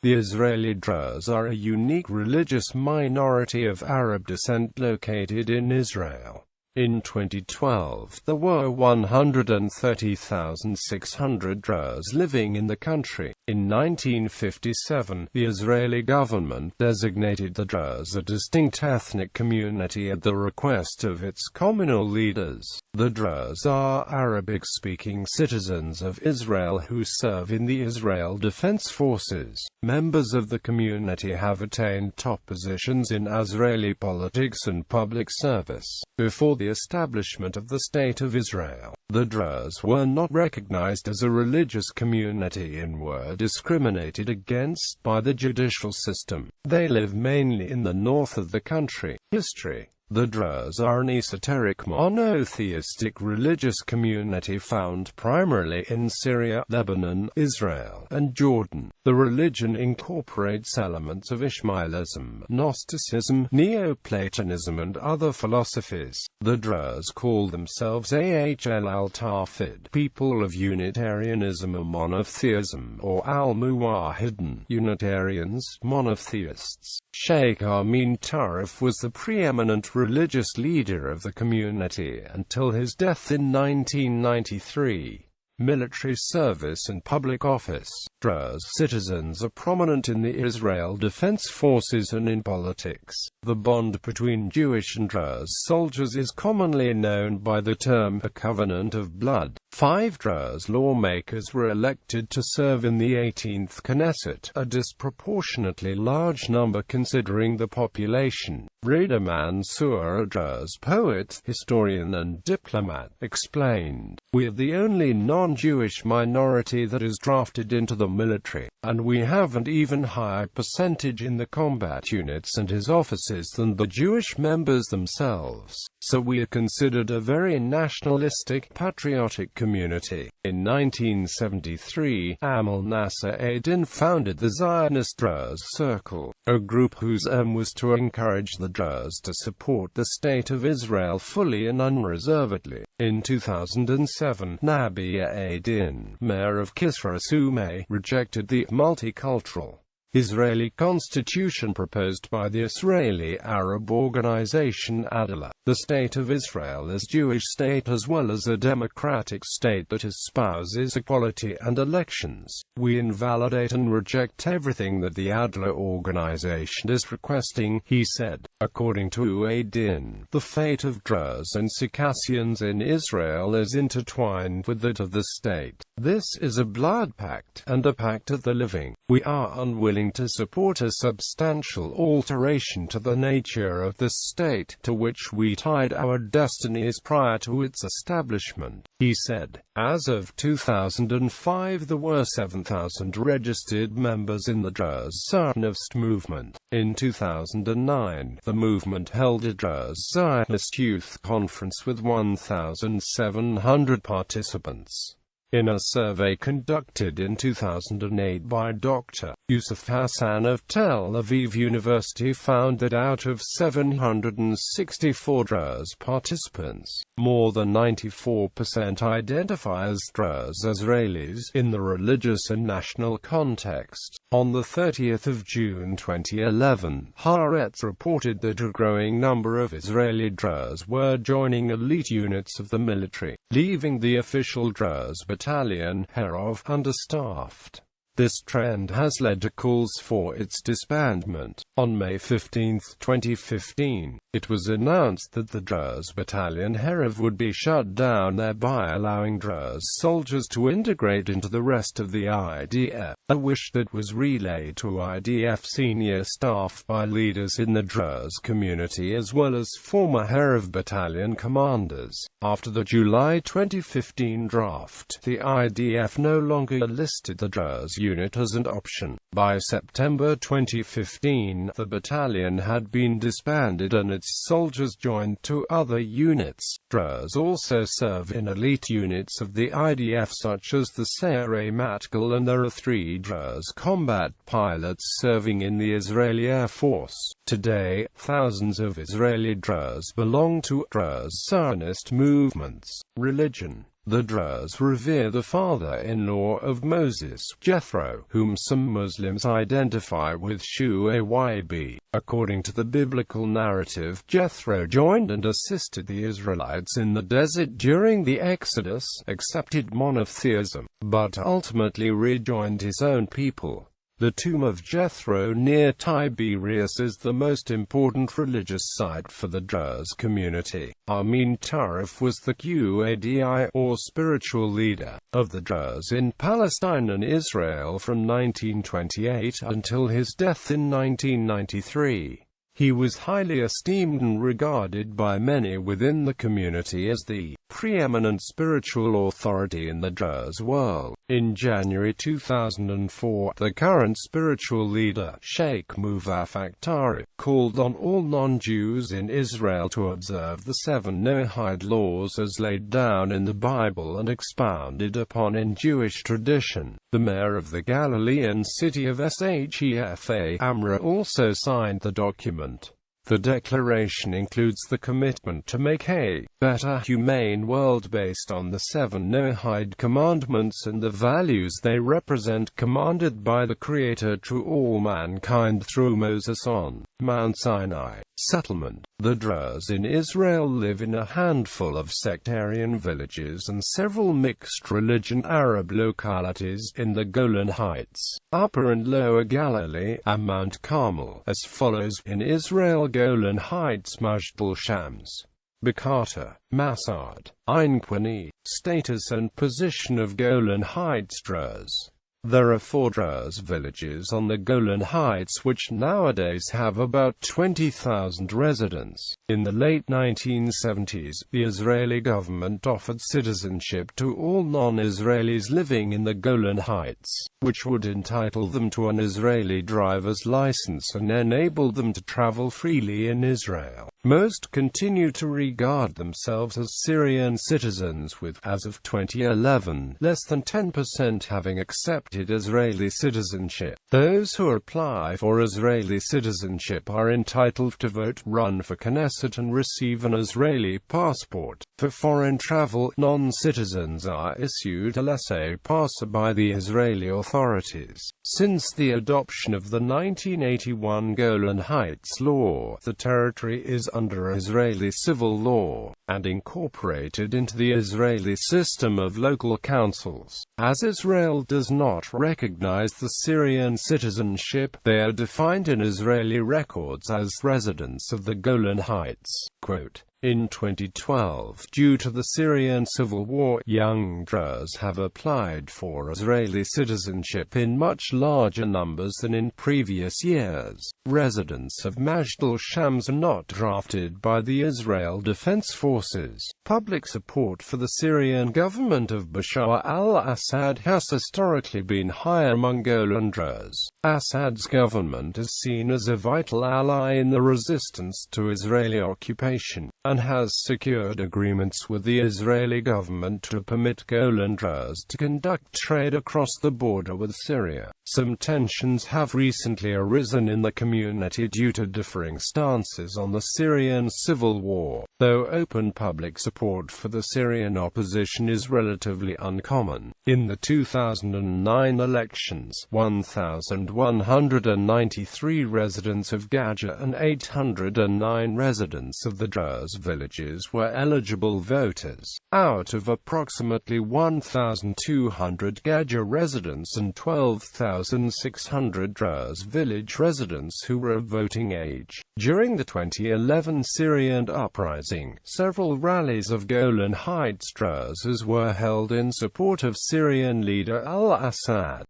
The Israeli Druze are a unique religious minority of Arab descent located in Israel. In 2012, there were 130,600 Druze living in the country. In 1957, the Israeli government designated the Druze a distinct ethnic community at the request of its communal leaders. The Druze are Arabic-speaking citizens of Israel who serve in the Israel Defense Forces. Members of the community have attained top positions in Israeli politics and public service. Before the establishment of the State of Israel, the Druze were not recognized as a religious community and were discriminated against by the judicial system. They live mainly in the north of the country. History. The Druze are an esoteric monotheistic religious community found primarily in Syria, Lebanon, Israel, and Jordan. The religion incorporates elements of Ishmaelism, Gnosticism, Neoplatonism and other philosophies. The Druze call themselves Ahl al-Tawhid, people of Unitarianism or monotheism, or al-Muwahhidin, Unitarians, monotheists. Sheikh Amin Tarif was the preeminent religious leader of the community until his death in 1993. Military service and public office. Druze citizens are prominent in the Israel Defense Forces and in politics. The bond between Jewish and Druze soldiers is commonly known by the term a covenant of blood. 5 Druze lawmakers were elected to serve in the 18th Knesset, a disproportionately large number considering the population. Reda Mansour, a Druze poet, historian and diplomat, explained, "We are the only non-Jewish minority that is drafted into the military, and we have an even higher percentage in the combat units and his offices than the Jewish members themselves. So we are considered a very nationalistic, patriotic community." In 1973, Amal Nasser ad-Din founded the Zionist Druze Circle, a group whose aim was to encourage the Druze to support the State of Israel fully and unreservedly. In 2007, Nabia ad-Din, mayor of Kisra Sume, rejected the multicultural Israeli constitution proposed by the Israeli Arab organization Adala. The State of Israel is a Jewish state as well as a democratic state that espouses equality and elections. "We invalidate and reject everything that the Adala organization is requesting," he said. According to ad-Din, the fate of Druze and Circassians in Israel is intertwined with that of the state. "This is a blood pact, and a pact of the living. We are unwilling to support a substantial alteration to the nature of the state, to which we tied our destinies prior to its establishment," he said. As of 2005, there were 7,000 registered members in the Druze Zionist movement. In 2009, the movement held a Druze Zionist youth conference with 1,700 participants. In a survey conducted in 2008 by Dr. Yusuf Hassan of Tel Aviv University found that out of 764 Druze participants, more than 94% identify as Druze Israelis in the religious and national context. On the 30th of June 2011, Haaretz reported that a growing number of Israeli Druze were joining elite units of the military, leaving the official Druze battalion Herov understaffed. This trend has led to calls for its disbandment. On May 15, 2015, it was announced that the Druze battalion Herov would be shut down, thereby allowing Druze soldiers to integrate into the rest of the IDF, a wish that was relayed to IDF senior staff by leaders in the Druze community as well as former Herov battalion commanders. After the July 2015 draft, the IDF no longer listed the Druze unit as an option. By September 2015, the battalion had been disbanded and its soldiers joined 2 other units. Druze also serve in elite units of the IDF such as the Sayeret Matkal, and there are 3 Druze combat pilots serving in the Israeli Air Force. Today, thousands of Israeli Druze belong to Druze Zionist movements. Religion. The Druze revere the father-in-law of Moses, Jethro, whom some Muslims identify with Shu'aib. According to the biblical narrative, Jethro joined and assisted the Israelites in the desert during the Exodus, accepted monotheism, but ultimately rejoined his own people. The tomb of Jethro near Tiberias is the most important religious site for the Druze community. Amin Tarif was the Qadi, or spiritual leader, of the Druze in Palestine and Israel from 1928 until his death in 1993. He was highly esteemed and regarded by many within the community as the preeminent spiritual authority in the Druze world. In January 2004, the current spiritual leader, Sheikh Muvafaq Tarif, called on all non-Jews in Israel to observe the 7 Noahide laws as laid down in the Bible and expounded upon in Jewish tradition. The mayor of the Galilean city of Shefa Amra also signed the document. The declaration includes the commitment to make a better, humane world based on the 7 Noahide commandments and the values they represent, commanded by the Creator to all mankind through Moses on Mount Sinai. Settlement. The Druze in Israel live in a handful of sectarian villages and several mixed-religion Arab localities in the Golan Heights, Upper and Lower Galilee, and Mount Carmel, as follows: in Israel, Golan Heights, Majdal Shams, Bakata, Masad, Ein Qani. Status and position of Golan Heights Druze. There are 4 Druze villages on the Golan Heights which nowadays have about 20,000 residents. In the late 1970s, the Israeli government offered citizenship to all non-Israelis living in the Golan Heights, which would entitle them to an Israeli driver's license and enable them to travel freely in Israel. Most continue to regard themselves as Syrian citizens with, as of 2011, less than 10% having accepted Israeli citizenship. Those who apply for Israeli citizenship are entitled to vote, run for Knesset and receive an Israeli passport. For foreign travel, non-citizens are issued a laissez-passer by the Israeli authorities. Since the adoption of the 1981 Golan Heights Law, the territory is under Israeli civil law, and incorporated into the Israeli system of local councils. As Israel does not recognize the Syrian citizenship, they are defined in Israeli records as residents of the Golan Heights. Quote, in 2012, due to the Syrian civil war, young Druze have applied for Israeli citizenship in much larger numbers than in previous years. Residents of Majdal Shams are not drafted by the Israel Defense Forces. Public support for the Syrian government of Bashar al-Assad has historically been high among Golan Druze. Assad's government is seen as a vital ally in the resistance to Israeli occupation, and has secured agreements with the Israeli government to permit Golan Druze to conduct trade across the border with Syria. Some tensions have recently arisen in the community due to differing stances on the Syrian civil war, though open public support for the Syrian opposition is relatively uncommon. In the 2009 elections, 1,193 residents of Gaza and 809 residents of the Druze villages were eligible voters. Out of approximately 1,200 Gaza residents and 12,600 Druze village residents who were of voting age. During the 2011 Syrian uprising, several rallies of Golan Heights Druzes were held in support of Syrian leader al-Assad.